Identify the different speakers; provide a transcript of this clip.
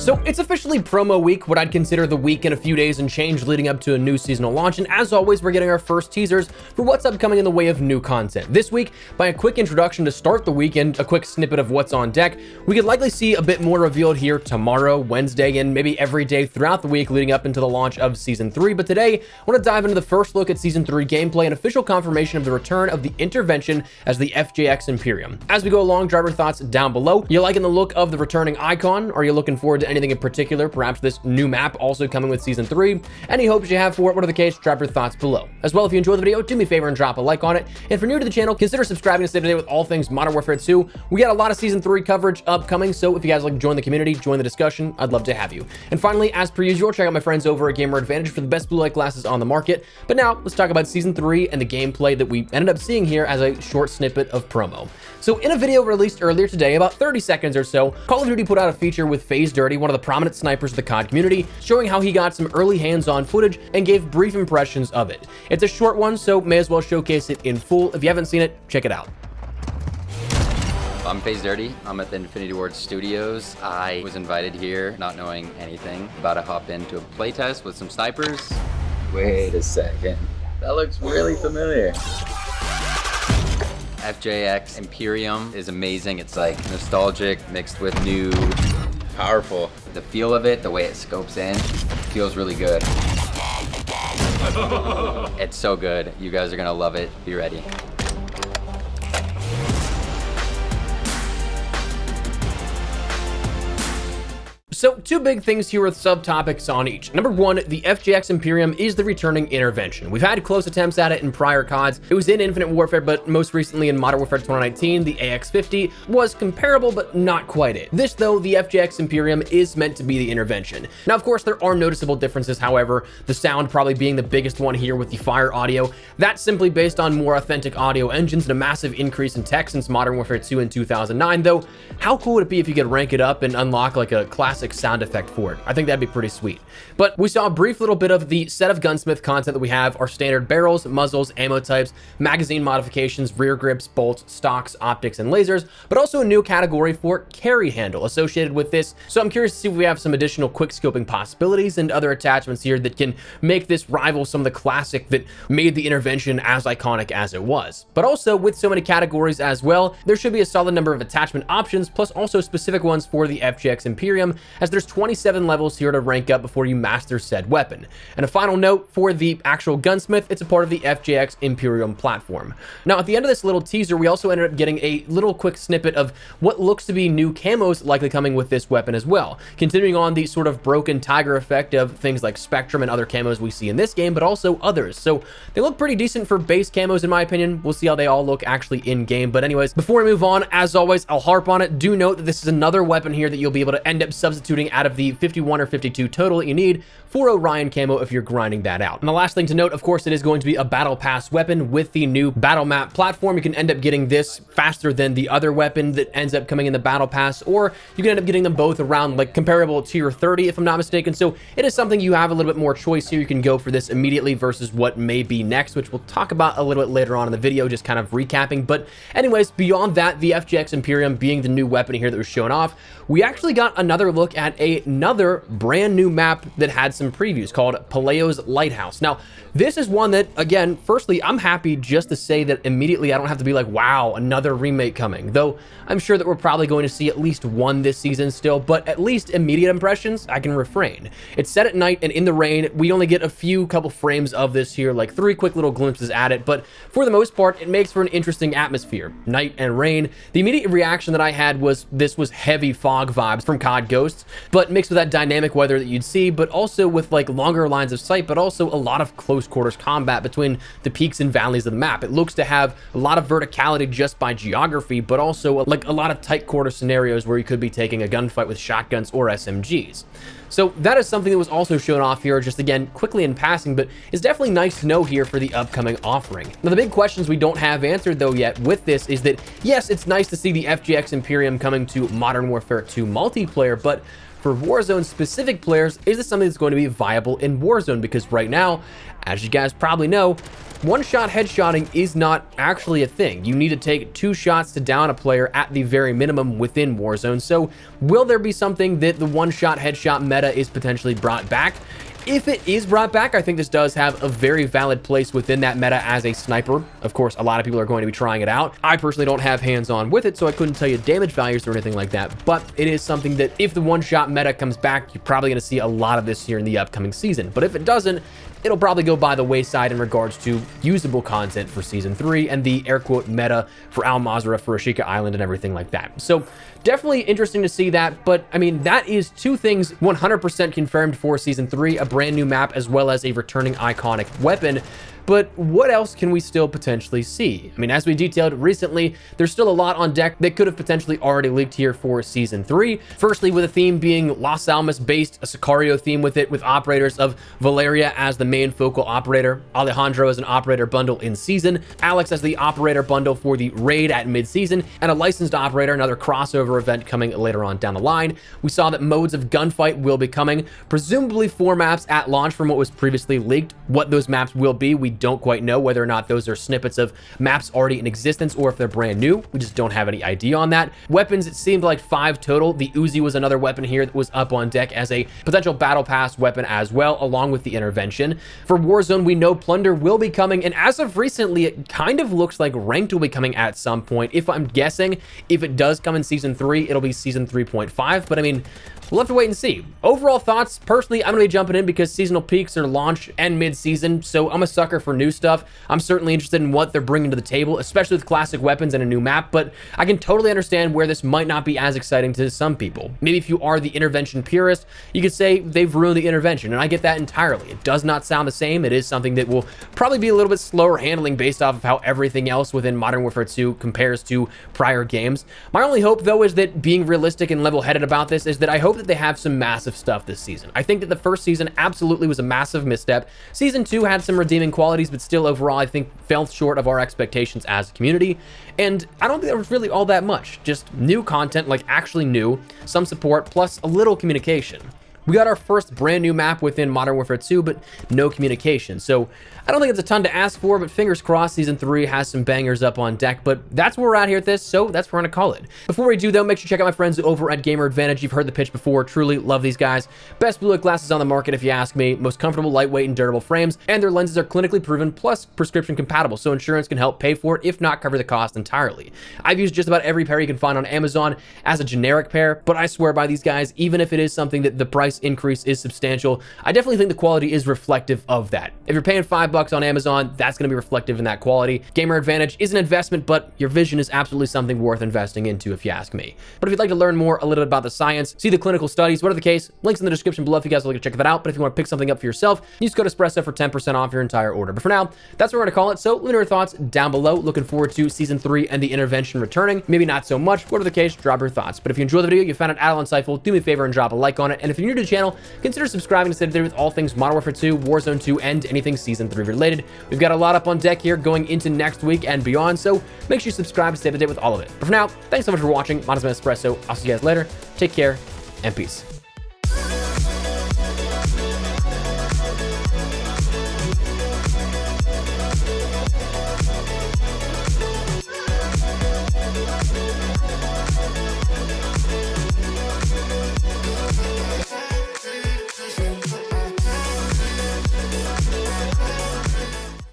Speaker 1: So it's officially promo week, what I'd consider the week and a few days and change leading up to a new seasonal launch, and as always, we're getting our first teasers for what's upcoming in the way of new content. This week, by a quick introduction to start the weekend, a quick snippet of what's on deck, we could likely see a bit more revealed here tomorrow, Wednesday, and maybe every day throughout the week leading up into the launch of Season 3, but today, I want to dive into the first look at Season 3 gameplay and official confirmation of the return of the Intervention as the FJX Imperium. As we go along, driver thoughts down below. You liking the look of the returning icon? Are you looking forward to anything in particular, perhaps this new map also coming with Season 3? Any hopes you have for it? Whatever the case, drop your thoughts below. As well, if you enjoyed the video, do me a favor and drop a like on it. And if you're new to the channel, consider subscribing to stay up to date with all things Modern Warfare 2. We got a lot of Season 3 coverage upcoming, so if you guys like to join the community, join the discussion, I'd love to have you. And finally, as per usual, check out my friends over at GamerAdvantage for the best blue light glasses on the market. But now, let's talk about Season 3 and the gameplay that we ended up seeing here as a short snippet of promo. So in a video released earlier today, about 30 seconds or so, Call of Duty put out a feature with FaZe Dirty, one of the prominent snipers of the COD community, showing how he got some early hands-on footage and gave brief impressions of it. It's a short one, so may as well showcase it in full. If you haven't seen it, check it out.
Speaker 2: I'm FaZe Dirty. I'm at the Infinity Ward Studios. I was invited here not knowing anything. About to hop into a playtest with some snipers. Wait a second. That looks really familiar. FJX Imperium is amazing. It's like nostalgic mixed with new, powerful. The feel of it, the way it scopes in, feels really good. It's so good. You guys are gonna love it. Be ready.
Speaker 1: So two big things here with subtopics on each. Number one, the FJX Imperium is the returning Intervention. We've had close attempts at it in prior CODs. It was in Infinite Warfare, but most recently in Modern Warfare 2019, the AX-50 was comparable, but not quite it. This though, the FJX Imperium is meant to be the Intervention. Now, of course, there are noticeable differences, however, the sound probably being the biggest one here with the Fire audio. That's simply based on more authentic audio engines and a massive increase in tech since Modern Warfare 2 in 2009, though, how cool would it be if you could rank it up and unlock like a classic sound effect for it? I think that'd be pretty sweet. But we saw a brief little bit of the set of Gunsmith content that we have, our standard barrels, muzzles, ammo types, magazine modifications, rear grips, bolts, stocks, optics, and lasers, but also a new category for carry handle associated with this. So I'm curious to see if we have some additional quick scoping possibilities and other attachments here that can make this rival some of the classic that made the Intervention as iconic as it was. But also with so many categories as well, there should be a solid number of attachment options, plus also specific ones for the FJX Imperium, as there's 27 levels here to rank up before you master said weapon. And a final note for the actual Gunsmith, it's a part of the FJX Imperium platform. Now, at the end of this little teaser, we also ended up getting a little quick snippet of what looks to be new camos likely coming with this weapon as well, continuing on the sort of broken tiger effect of things like Spectrum and other camos we see in this game, but also others. So they look pretty decent for base camos in my opinion. We'll see how they all look actually in game. But anyways, before we move on, as always, I'll harp on it. Do note that this is another weapon here that you'll be able to end up substituting out of the 51 or 52 total that you need for Orion camo if you're grinding that out. And the last thing to note, of course, it is going to be a battle pass weapon with the new battle map platform. You can end up getting this faster than the other weapon that ends up coming in the battle pass, or you can end up getting them both around like comparable tier 30 if I'm not mistaken. So it is something you have a little bit more choice here. You can go for this immediately versus what may be next, which we'll talk about a little bit later on in the video, just kind of recapping. But anyways, beyond that, the FJX Imperium being the new weapon here that was shown off, we actually got another look at another brand new map that had some previews called Pelay's Lighthouse. Now, this is one that, again, firstly, I'm happy just to say that immediately I don't have to be like, wow, another remake coming. Though I'm sure that we're probably going to see at least one this season still, but at least immediate impressions, I can refrain. It's set at night and in the rain. We only get a couple frames of this here, like 3 quick little glimpses at it, but for the most part, it makes for an interesting atmosphere. Night and rain. The immediate reaction that I had was this was heavy fog vibes from COD Ghosts, but mixed with that dynamic weather that you'd see, but also with like longer lines of sight, but also a lot of close quarters combat between the peaks and valleys of the map. It looks to have a lot of verticality just by geography, but also like a lot of tight quarter scenarios where you could be taking a gunfight with shotguns or SMGs. So that is something that was also shown off here, just again, quickly in passing, but it's definitely nice to know here for the upcoming offering. Now, the big questions we don't have answered though yet with this is that, yes, it's nice to see the FJX Imperium coming to Modern Warfare 2 multiplayer, but for Warzone specific players, is this something that's going to be viable in Warzone? Because right now, as you guys probably know, one-shot headshotting is not actually a thing. You need to take 2 shots to down a player at the very minimum within Warzone. So will there be something that the one-shot headshot meta is potentially brought back? If it is brought back, I think this does have a very valid place within that meta as a sniper. Of course, a lot of people are going to be trying it out. I personally don't have hands-on with it, so I couldn't tell you damage values or anything like that, but it is something that if the one-shot meta comes back, you're probably going to see a lot of this here in the upcoming season. But if it doesn't, it'll probably go by the wayside in regards to usable content for Season 3 and the air quote meta for Al Mazrah, for Ashika Island, and everything like that. So definitely interesting to see that, but I mean, that is 2 things 100% confirmed for Season 3, a brand new map as well as a returning iconic weapon. But what else can we still potentially see? I mean, as we detailed recently, there's still a lot on deck that could have potentially already leaked here for Season 3. Firstly, with a theme being Los Alamos-based, a Sicario theme with it, with operators of Valeria as the main focal operator, Alejandro as an operator bundle in season, Alex as the operator bundle for the raid at mid-season, and a licensed operator, another crossover event coming later on down the line. We saw that modes of gunfight will be coming, presumably 4 maps at launch from what was previously leaked. What those maps will be, we don't quite know, whether or not those are snippets of maps already in existence or if they're brand new. We just don't have any idea on that. Weapons, it seemed like 5 total. The Uzi was another weapon here that was up on deck as a potential battle pass weapon as well, along with the intervention. For Warzone, we know Plunder will be coming, and as of recently, it kind of looks like Ranked will be coming at some point. If I'm guessing, if it does come in Season 3, it'll be Season 3.5, but I mean, we'll have to wait and see. Overall thoughts, personally, I'm going to be jumping in because seasonal peaks are launch and mid-season, so I'm a sucker for new stuff. I'm certainly interested in what they're bringing to the table, especially with classic weapons and a new map, but I can totally understand where this might not be as exciting to some people. Maybe if you are the intervention purist, you could say they've ruined the intervention, and I get that entirely. It does not sound the same. It is something that will probably be a little bit slower handling based off of how everything else within Modern Warfare 2 compares to prior games. My only hope, though, is that being realistic and level-headed about this is that I hope that they have some massive stuff this season. I think that the first season absolutely was a massive misstep. Season 2 had some redeeming qualities, but still overall I think fell short of our expectations as a community. And I don't think there was really all that much. Just new content, like actually new, some support, plus a little communication. We got our first brand new map within Modern Warfare 2, but no communication. So I don't think it's a ton to ask for, but fingers crossed Season 3 has some bangers up on deck. But that's where we're at here with this, so that's what we're going to call it. Before we do, though, make sure you check out my friends over at GamerAdvantage. You've heard the pitch before. Truly love these guys. Best blue light glasses on the market, if you ask me. Most comfortable, lightweight, and durable frames. And their lenses are clinically proven, plus prescription compatible, so insurance can help pay for it, if not cover the cost entirely. I've used just about every pair you can find on Amazon as a generic pair, but I swear by these guys, even if it is something that the price increase is substantial, I definitely think the quality is reflective of that. If you're paying $5 on Amazon, that's going to be reflective in that quality. GamerAdvantage is an investment, but your vision is absolutely something worth investing into, if you ask me. But if you'd like to learn more a little bit about the science, see the clinical studies, whatever the case, links in the description below if you guys would like to check that out. But if you want to pick something up for yourself, use code Espresso for 10% off your entire order. But for now, that's what we're going to call it. So let me know your thoughts down below. Looking forward to Season 3 and the intervention returning. Maybe not so much. Whatever the case, drop your thoughts. But if you enjoyed the video, you found it at all insightful, do me a favor and drop a like on it. And if you're new to the channel, consider subscribing to stay updated with all things Modern Warfare 2, Warzone 2, and anything Season 3 related. We've got a lot up on deck here going into next week and beyond, so make sure you subscribe to stay up to date with all of it. But for now, thanks so much for watching. My name is Espresso. I'll see you guys later. Take care and peace.